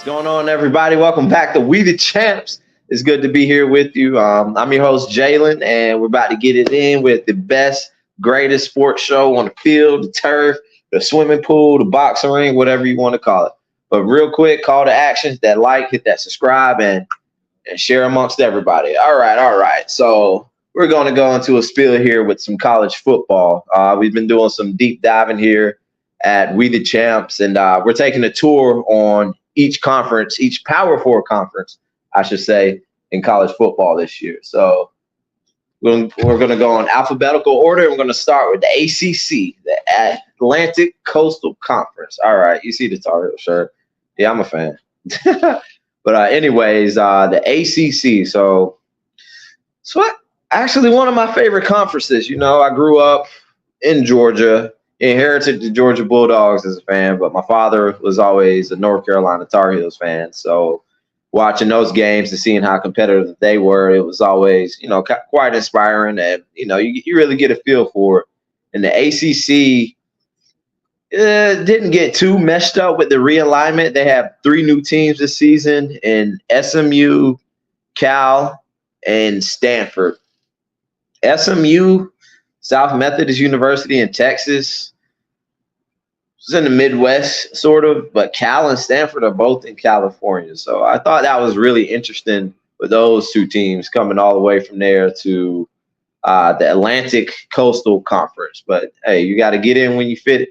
Going on, everybody? Welcome back to We the Champs. It's good to be here with you. I'm your host, Jalen, and we're about to get it in with the best, greatest sports show on the field, the turf, the swimming pool, the boxing ring, whatever you want to call it. But real quick, call to actions, that like, hit that subscribe, and share amongst everybody. All right. So we're going to go into a spiel here with some college football. We've been doing some deep diving here at We the Champs, and we're taking a tour on each conference, each Power Four conference, I should say, in college football this year. So we're going to go in alphabetical order. We're going to start with the ACC, the Atlantic Coastal Conference. All right, you see the Tar Heel shirt. Yeah, I'm a fan. But anyways, the ACC. So what? Actually, one of my favorite conferences. You know, I grew up in Georgia, inherited the Georgia Bulldogs as a fan, but my father was always a North Carolina Tar Heels fan. So watching those games and seeing how competitive they were, it was always, quite inspiring. And, you really get a feel for it. And the ACC didn't get too messed up with the realignment. They have 3 new teams this season in SMU, Cal, and Stanford. SMU, South Methodist University in Texas. It's in the Midwest, sort of, but Cal and Stanford are both in California. So I thought that was really interesting with those 2 teams coming all the way from there to the Atlantic Coastal Conference. But hey, you got to get in when you fit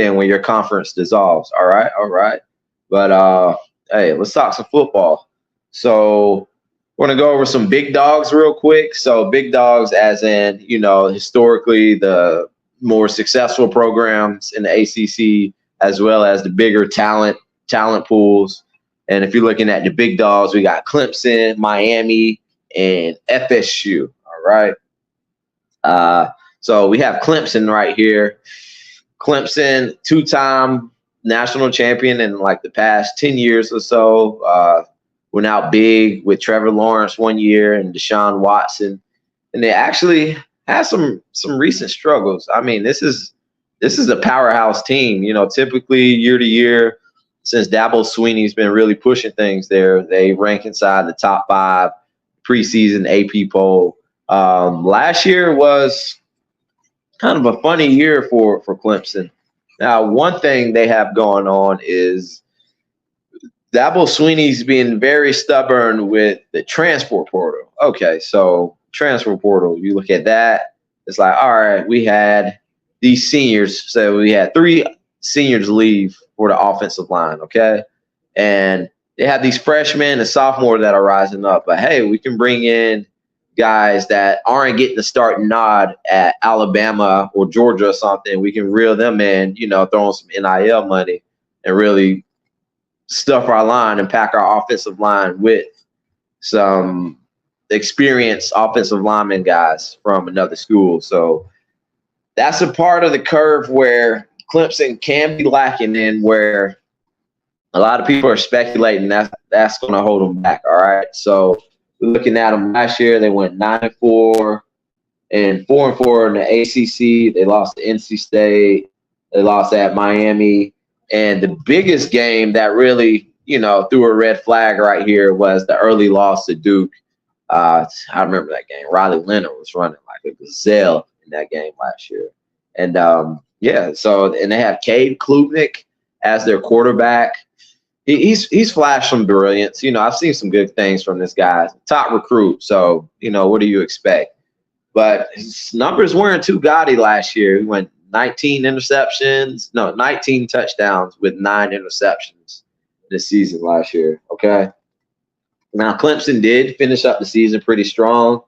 in when your conference dissolves. All right. But hey, let's talk some football. So we're going to go over some big dogs real quick. So big dogs as in, historically the more successful programs in the ACC, as well as the bigger talent pools. And if you're looking at the big dogs, we got Clemson, Miami, and FSU. All right. So we have Clemson right here. Clemson, 2-time national champion in like the past 10 years or so. Went out big with Trevor Lawrence one year and Deshaun Watson. And they actually had some recent struggles. I mean, this is a powerhouse team. Typically year to year, since Dabo Swinney's been really pushing things there, they rank inside the top 5 preseason AP poll. Last year was kind of a funny year for Clemson. Now, one thing they have going on is Dabo Swinney's being very stubborn with the transfer portal. Okay, so transfer portal, you look at that, it's like, all right, we had these seniors. So we had 3 seniors leave for the offensive line, okay? And they have these freshmen and sophomores that are rising up. But, hey, we can bring in guys that aren't getting the starting nod at Alabama or Georgia or something. We can reel them in, throw them some NIL money and really stuff our line and pack our offensive line with some experienced offensive lineman guys from another school. So that's a part of the curve where Clemson can be lacking in, where a lot of people are speculating that's going to hold them back. All right. So looking at them last year, they went 9-4 and 4-4 in the ACC. They lost to NC State. They lost at Miami. And the biggest game that really, threw a red flag right here was the early loss to Duke. I remember that game. Riley Leonard was running like a gazelle in that game last year. And, and they have Cade Klubnik as their quarterback. He's flashed some brilliance. I've seen some good things from this guy. Top recruit. So, what do you expect? But his numbers weren't too gaudy last year. He went 19 touchdowns with 9 interceptions this season last year. Okay. Now, Clemson did finish up the season pretty strong,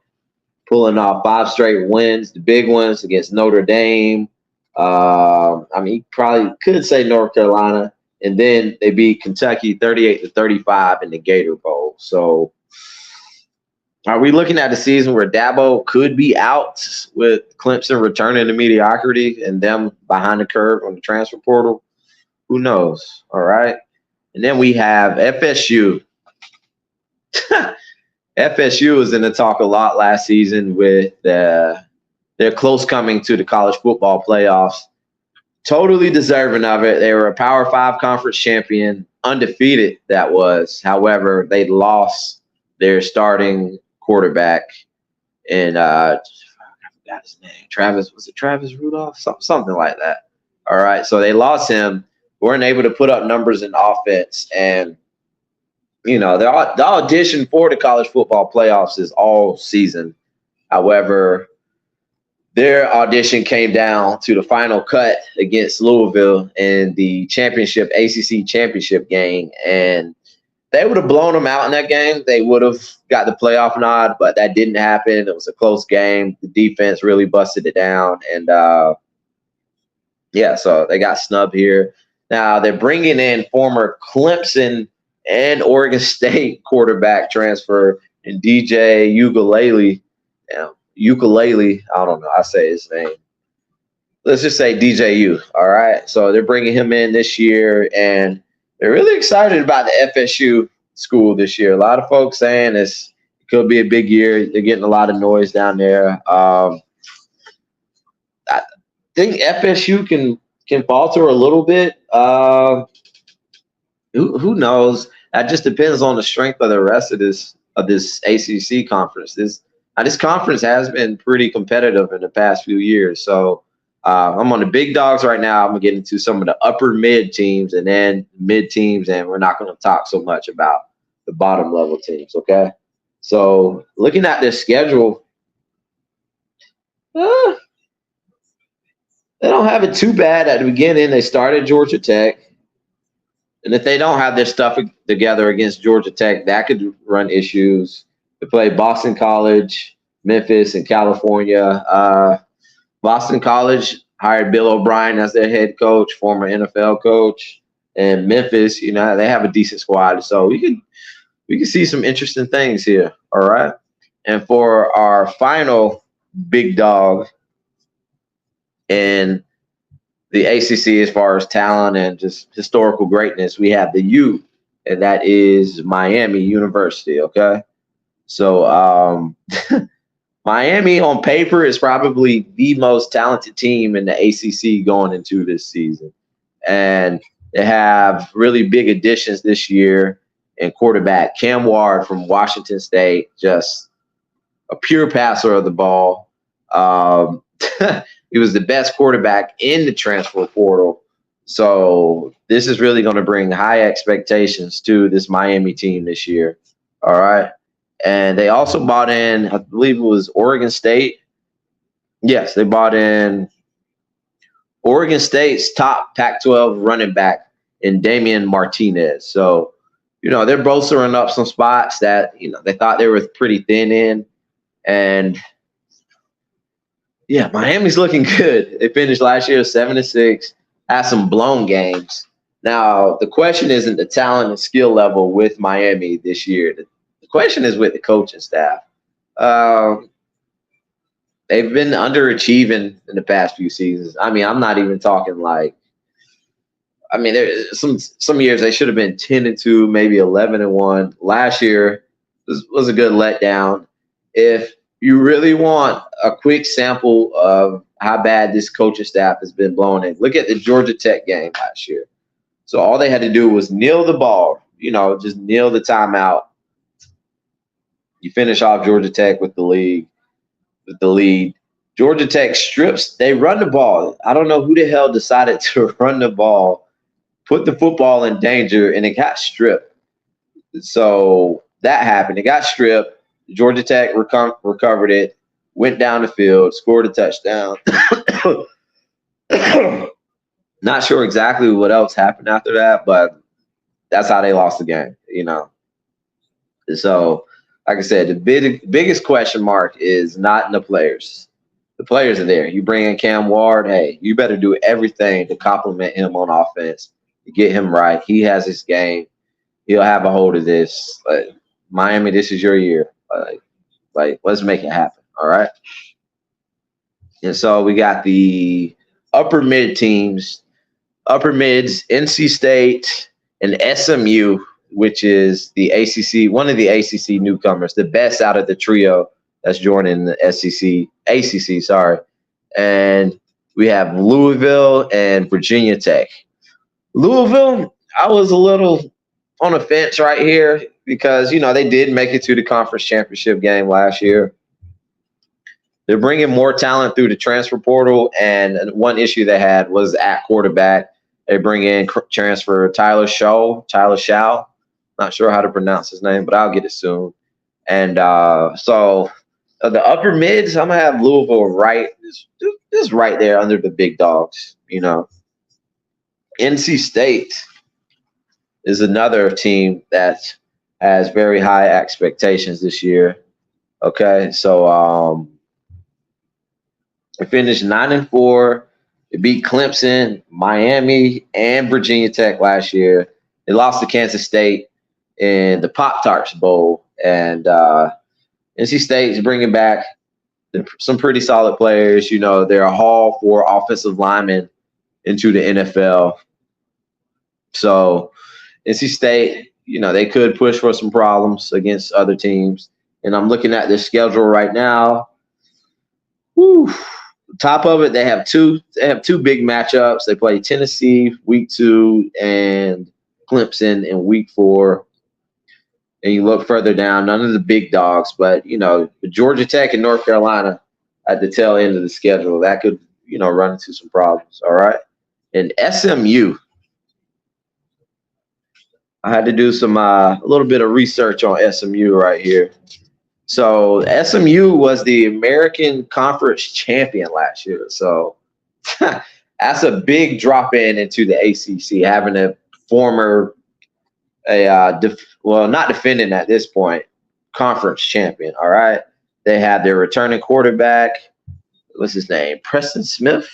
pulling off 5 straight wins, the big ones against Notre Dame. You probably could say North Carolina. And then they beat Kentucky 38-35 in the Gator Bowl. So are we looking at a season where Dabo could be out with Clemson returning to mediocrity and them behind the curve on the transfer portal? Who knows? All right. And then we have FSU. FSU was in the talk a lot last season with their close coming to the college football playoffs. totally deserving of it. They were a Power Five conference champion, undefeated. That was, however, they lost their starting quarterback, and I forgot his name. Travis Rudolph? Something like that. All right, so they lost him. Weren't able to put up numbers in offense, and the audition for the college football playoffs is all season. However, their audition came down to the final cut against Louisville in the championship, ACC championship game. And they would have blown them out in that game. They would have got the playoff nod, but that didn't happen. It was a close game. The defense really busted it down. And, so they got snubbed here. Now they're bringing in former Clemson and Oregon State quarterback transfer and DJ Ukulele, I don't know. I say his name. Let's just say DJU. All right. So they're bringing him in this year, and they're really excited about the FSU school this year. A lot of folks saying it could be a big year. They're getting a lot of noise down there. I think FSU can falter a little bit. Who knows? That just depends on the strength of the rest of this ACC conference. This conference has been pretty competitive in the past few years. So I'm on the big dogs right now. I'm going to get into some of the upper mid teams and then mid teams, and we're not going to talk so much about the bottom level teams, okay? So looking at their schedule, they don't have it too bad at the beginning. They started Georgia Tech. And if they don't have their stuff together against Georgia Tech, that could run issues. They play Boston College, Memphis, and California. Boston College hired Bill O'Brien as their head coach, former NFL coach. And Memphis, they have a decent squad. So we can see some interesting things here. All right. And for our final big dog in the ACC as far as talent and just historical greatness, we have the U, and that is Miami University. Okay. So Miami on paper is probably the most talented team in the ACC going into this season. And they have really big additions this year in quarterback Cam Ward from Washington State, just a pure passer of the ball. He was the best quarterback in the transfer portal. So this is really going to bring high expectations to this Miami team this year. All right. And they also bought in, I believe it was Oregon State. Yes, they bought in Oregon State's top Pac-12 running back in Damian Martinez. So, they're bolstering up some spots that, they thought they were pretty thin in. And yeah, Miami's looking good. They finished last year 7-6, had some blown games. Now, the question isn't the talent and skill level with Miami this year. The question is with the coaching staff. They've been underachieving in the past few seasons. I mean, I'm not even talking there's some years they should have been 10-2, maybe 11-1. Last year was a good letdown. If you really want a quick sample of how bad this coaching staff has been blown in, look at the Georgia Tech game last year. So all they had to do was kneel the ball, just kneel the timeout. You finish off Georgia Tech with the lead. Georgia Tech strips. They run the ball. I don't know who the hell decided to run the ball, put the football in danger, and it got stripped. So that happened. It got stripped. Georgia Tech recovered it, went down the field, scored a touchdown. Not sure exactly what else happened after that, but that's how they lost the game, So, like I said, the biggest question mark is not in the players. The players are there. You bring in Cam Ward, hey, you better do everything to complement him on offense, to get him right. He has his game. He'll have a hold of this. Miami, this is your year. Let's make it happen. All right. And so we got the upper mid teams, upper mids, NC State and SMU, which is the ACC, one of the ACC newcomers, the best out of the trio that's joining the ACC. And We have Louisville and Virginia Tech. Louisville, I was a little on the fence right here because, they did make it to the conference championship game last year. They're bringing more talent through the transfer portal, and one issue they had was at quarterback. They bring in transfer Tyler Shaw. Not sure how to pronounce his name, but I'll get it soon. And so the upper mids, I'm going to have Louisville just right there under the big dogs, NC State is another team that has very high expectations this year. Okay, so they finished 9-4. They beat Clemson, Miami, and Virginia Tech last year. They lost to Kansas State in the Pop-Tarts Bowl. And NC State is bringing back some pretty solid players. They're a haul for offensive linemen into the NFL. So NC State, they could push for some problems against other teams. And I'm looking at their schedule right now. Whew. Top of it, they have two big matchups. They play Tennessee week 2 and Clemson in week 4. And you look further down, none of the big dogs, but Georgia Tech and North Carolina at the tail end of the schedule, that could run into some problems. All right, and SMU, I had to do some a little bit of research on SMU right here. So SMU was the American Conference champion last year. So that's a big drop into the ACC, having a former, not defending at this point, conference champion. All right. They had their returning quarterback. What's his name? Preston Smith.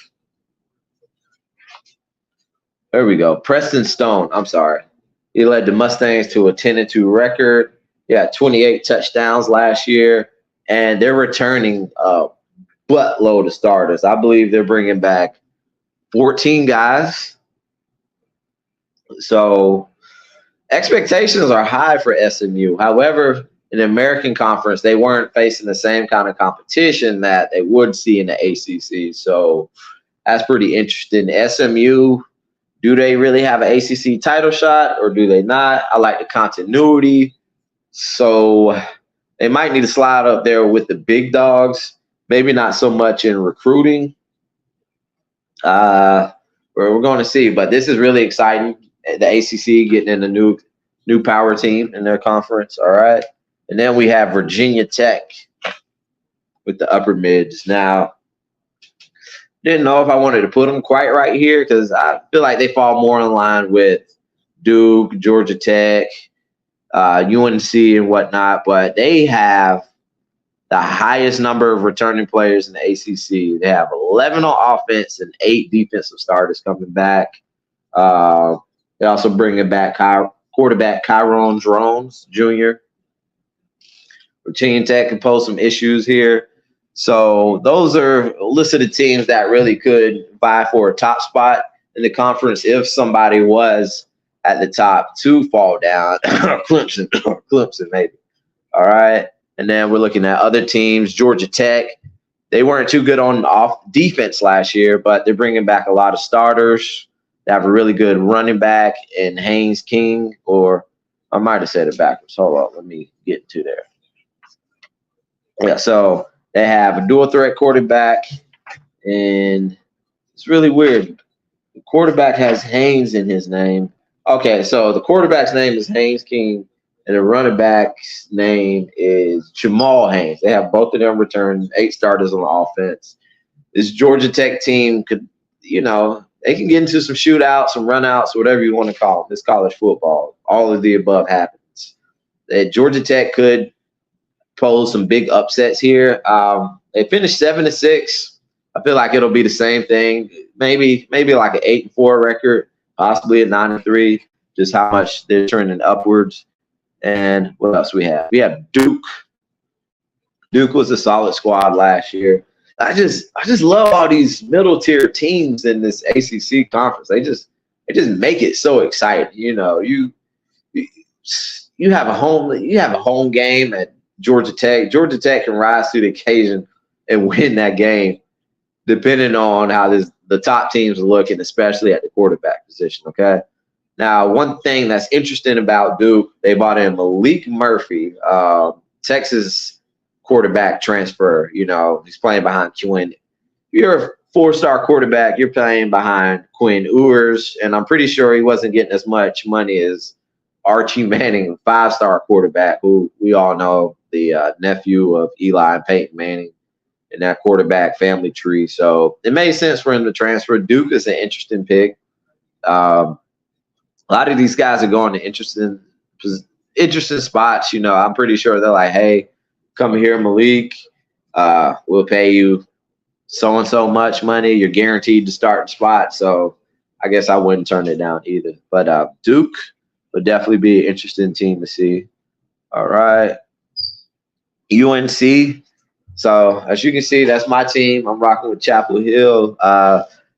There we go. Preston Stone. I'm sorry. He led the Mustangs to a 10-2 record. He had 28 touchdowns last year, and they're returning a buttload of starters. I believe they're bringing back 14 guys. So expectations are high for SMU. However, in the American Conference, they weren't facing the same kind of competition that they would see in the ACC. So that's pretty interesting. SMU, do they really have an ACC title shot or do they not? I like the continuity. So they might need to slide up there with the big dogs, maybe not so much in recruiting. We're going to see, but this is really exciting. The ACC getting in a new power team in their conference. All right. And then we have Virginia Tech with the upper mids. Now, didn't know if I wanted to put them quite right here because I feel like they fall more in line with Duke, Georgia Tech, UNC and whatnot, but they have the highest number of returning players in the ACC. They have 11 on offense and 8 defensive starters coming back. They also bringing back quarterback Kyron Drones Jr. Virginia Tech can pose some issues here. So those are a list of the teams that really could vie for a top spot in the conference if somebody was at the top to fall down. Clemson maybe. All right. And then we're looking at other teams. Georgia Tech, they weren't too good on off defense last year, but they're bringing back a lot of starters. They have a really good running back in Haynes King, or I might have said it backwards. Hold on. Let me get to there. Yeah, so they have a dual threat quarterback, and it's really weird. The quarterback has Haynes in his name. Okay, so the quarterback's name is Haynes King, and the running back's name is Jamal Haynes. They have both of them return 8 starters on the offense. This Georgia Tech team could, they can get into some shootouts, some runouts, whatever you want to call them. It's college football. All of the above happens. Georgia Tech could pose some big upsets here. They finished 7-6. I feel like it'll be the same thing. Maybe like an 8-4 record, possibly a 9-3. Just how much they're turning upwards. And what else we have? We have Duke. Duke was a solid squad last year. I just love all these middle tier teams in this ACC conference. They just make it so exciting. You have a home game at Georgia Tech. Georgia Tech can rise to the occasion and win that game. depending on how the top teams are looking, especially at the quarterback position. Okay. Now, one thing that's interesting about Duke, they bought in Malik Murphy, Texas quarterback transfer. You know, he's playing behind Quinn. You're a four-star quarterback. You're playing behind Quinn Ewers, and I'm pretty sure he wasn't getting as much money as Archie Manning, five-star quarterback, who we all know, the nephew of Eli and Peyton Manning in that quarterback family tree. So it made sense for him to transfer. Duke is an interesting pick. A lot of these guys are going to interesting spots. You know, I'm pretty sure they're like, hey, come here, Malik. We'll pay you so and so much money. You're guaranteed to start the spot. So I guess I wouldn't turn it down either. But Duke would definitely be an interesting team to see. All right. UNC. So as you can see, that's my team. I'm rocking with Chapel Hill.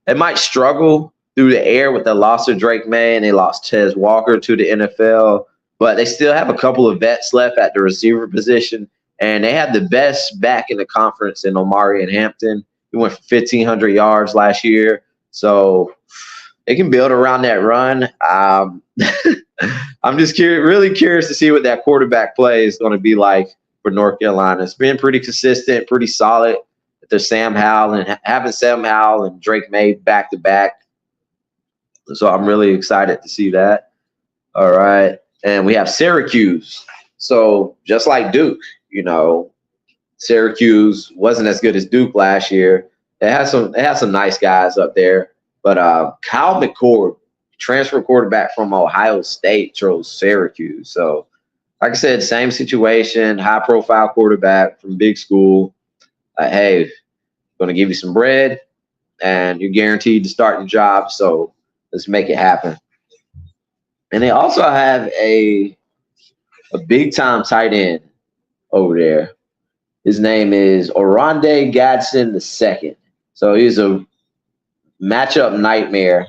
They might struggle through the air with the loss of Drake May, and they lost Tez Walker to the NFL. But they still have a couple of vets left at the receiver position, and they have the best back in the conference in Omari and Hampton. He went for 1,500 yards last year. So they can build around that run. I'm just really curious to see what that quarterback play is going to be like for North Carolina. It's been pretty consistent, pretty solid. There's Sam Howell and having Sam Howell and Drake May back to back. So I'm really excited to see that. All right. And we have Syracuse. So just like Duke, you know, Syracuse wasn't as good as Duke last year. They had some nice guys up there. But Kyle McCord, transfer quarterback from Ohio State, chose Syracuse. So, like I said, same situation, high-profile quarterback from big school. Hey, going to give you some bread, and you're guaranteed to start your job. So let's make it happen. And they also have a big-time tight end over there. His name is Oronde Gadsden II. So he's a matchup nightmare.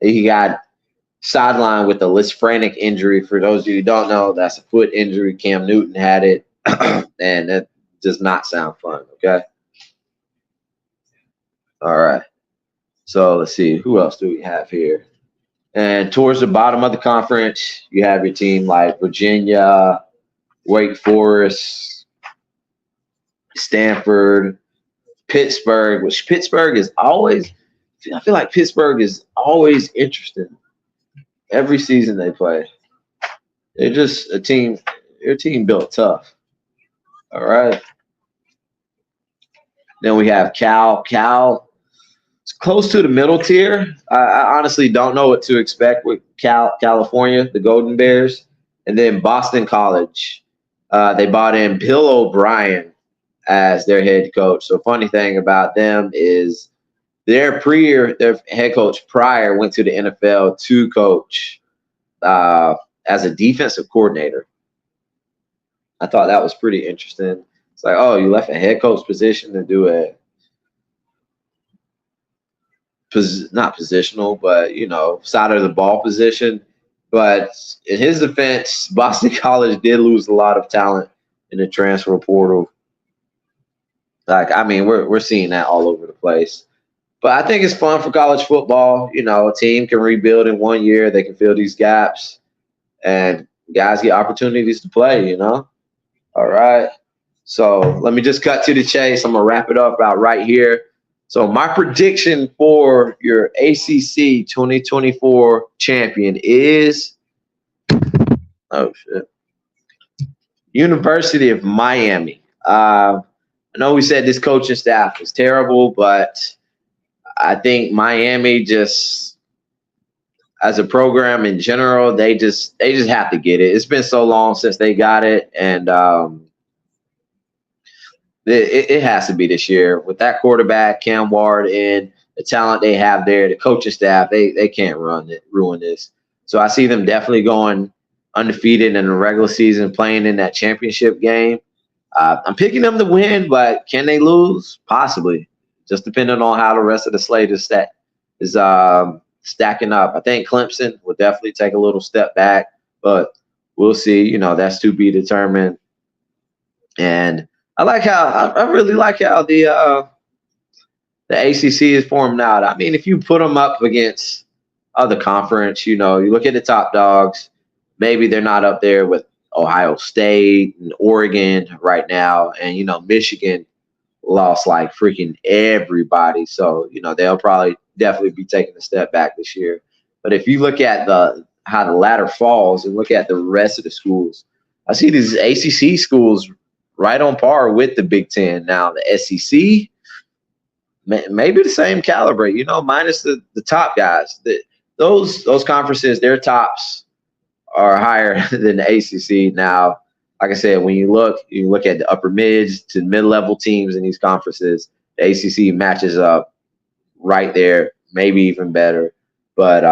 He got sidelined with a Lisfranc injury. For those of you who don't know, that's a foot injury. Cam Newton had it, and that does not sound fun, okay? All right. So let's see. Who else do we have here? And towards the bottom of the conference, you have your team like Virginia, Wake Forest, Stanford, Pittsburgh, which Pittsburgh is always – I feel like Pittsburgh is always interesting. Every season they play. They're just a team – their team built tough. All right. Then we have Cal. Cal is close to the middle tier. I honestly don't know what to expect with California, the Golden Bears. And then Boston College. They bought in Bill O'Brien as their head coach. So funny thing about them is their head coach prior went to the NFL to coach as a defensive coordinator. I thought that was pretty interesting. It's like, oh, you left a head coach position to do not positional, but, you know, side of the ball position. But in his defense, Boston College did lose a lot of talent in the transfer portal. Like, I mean, we're seeing that all over the place. But I think it's fun for college football. You know, a team can rebuild in 1 year. They can fill these gaps. And guys get opportunities to play, you know. All right. So let me just cut to the chase. I'm going to wrap it up about right here. So my prediction for your ACC 2024 champion is University of Miami. I know we said this coaching staff is terrible, but I think Miami just, as a program in general, they just have to get it. It's been so long since they got it, and it has to be this year. With that quarterback, Cam Ward, and the talent they have there, the coaching staff, they can't ruin this. So I see them definitely going undefeated in the regular season, playing in that championship game. I'm picking them to win, but can they lose? Possibly. Just depending on how the rest of the slate is stacking up. I think Clemson will definitely take a little step back, but we'll see. You know, that's to be determined. And I really like how the the ACC is formed out. I mean, if you put them up against other conference, you look at the top dogs. Maybe they're not up there with Ohio State and Oregon right now, and Michigan lost like freaking everybody. So they'll probably definitely be taking a step back this year. But if you look at how the ladder falls and look at the rest of the schools, I see these ACC schools right on par with the Big Ten. Now the SEC, maybe the same caliber, minus the top guys. Those conferences, their tops are higher than the ACC. Now, like I said, when you look at the upper mids to mid-level teams in these conferences, the ACC matches up right there, maybe even better. But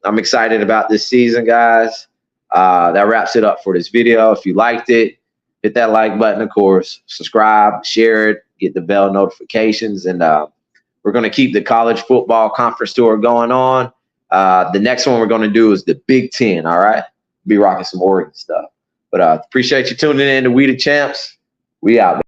I'm excited about this season, guys. That wraps it up for this video. If you liked it, hit that like button, of course. Subscribe, share it, get the bell notifications, and we're going to keep the college football conference tour going on. The next one we're going to do is the Big Ten, all right? Be rocking some Oregon stuff. But appreciate you tuning in to We the Champs. We out.